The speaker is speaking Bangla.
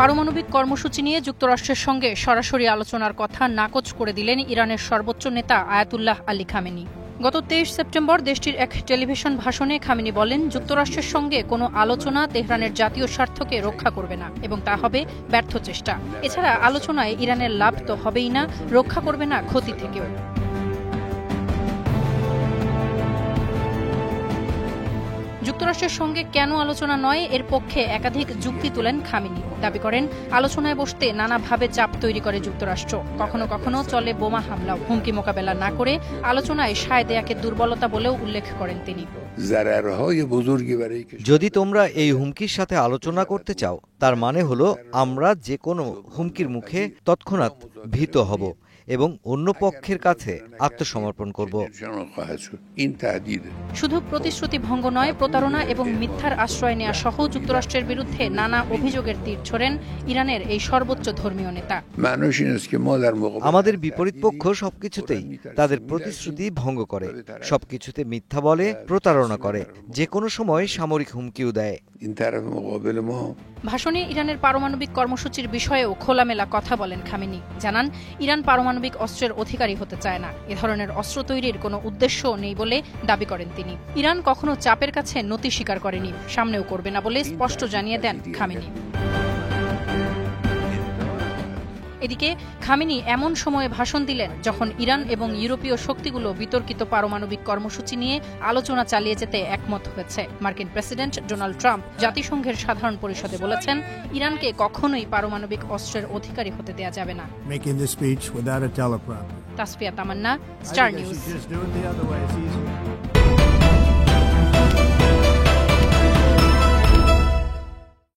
পারমাণবিক কর্মসূচি নিয়ে যুক্তরাষ্ট্রের সঙ্গে সরাসরি আলোচনার কথা নাকচ করে দিলেন ইরানের সর্বোচ্চ নেতা আয়াতুল্লাহ আলী খামেনি। গত 23 সেপ্টেম্বর দেশটির এক টেলিভিশন ভাষণে খামেনি বলেন, যুক্তরাষ্ট্রের সঙ্গে কোনো আলোচনা তেহরানের জাতীয় স্বার্থকে রক্ষা করবে না এবং তা হবে ব্যর্থ চেষ্টা। এছাড়া আলোচনায় ইরানের লাভ তো হবেই না, রক্ষা করবে না ক্ষতি থেকেও। যুক্তরাষ্ট্রের সঙ্গে কেন আলোচনা নয়, এর পক্ষে একাধিক যুক্তি তুলেন খামেনি। দাবি করেন, আলোচনায় বসতে নানাভাবে চাপ তৈরি করে যুক্তরাষ্ট্র, কখনো কখনো চলে বোমা হামলাও। হুমকি মোকাবেলা না করে আলোচনায় সায় দেয়াকে দুর্বলতা বলেও উল্লেখ করেন তিনি। যদি তোমরা এই হুমকির সাথে আলোচনা করতে চাও, তার মানে হলো আমরা যে কোনো হুমকির মুখে তৎক্ষণাৎ ভীত হব এবং অন্য পক্ষের কাছে আত্মসমর্পণ করব। শুধু প্রতিশ্রুতি ভঙ্গ নয়, প্রতারণা এবং মিথ্যার আশ্রয় নেওয়া সহ যুক্তরাষ্ট্রের বিরুদ্ধে নানা অভিযোগের তীর ছোড়েন ইরানের এই সর্বোচ্চ ধর্মীয় নেতা। আমাদের বিপরীত পক্ষ সবকিছুতেই তাদের প্রতিশ্রুতি ভঙ্গ করে, সবকিছুতে মিথ্যা বলে, প্রতারণা করে, যে কোনো সময় সামরিক হুমকিও দেয়। ভাষণে ইরানের পারমাণবিক কর্মসূচির বিষয়েও খোলামেলা কথা বলেন খামেনি। জানান, ইরান পারমাণবিক অস্ত্রের অধিকারী হতে চায় না, এ ধরনের অস্ত্র তৈরির কোনো উদ্দেশ্যও নেই বলে দাবি করেন তিনি। ইরান কখনো চাপের কাছে নতি স্বীকার করেনি, সামনেও করবে না বলে স্পষ্ট জানিয়ে দেন খামেনি। এদিকে খামেনি এমন সময়ে ভাষণ দিলেন যখন ইরান এবং ইউরোপীয় শক্তিগুলো বিতর্কিত পারমাণবিক কর্মসূচি নিয়ে আলোচনা চালিয়ে যেতে একমত হয়েছে। মার্কিন প্রেসিডেন্ট ডোনাল্ড ট্রাম্প জাতিসংঘের সাধারণ পরিষদে বলেছেন, ইরানকে কখনোই পারমাণবিক অস্ত্রের অধিকারী হতে দেয়া যাবে না। Making this speech without a teleprompter. Tasfia Tamanna, Star news.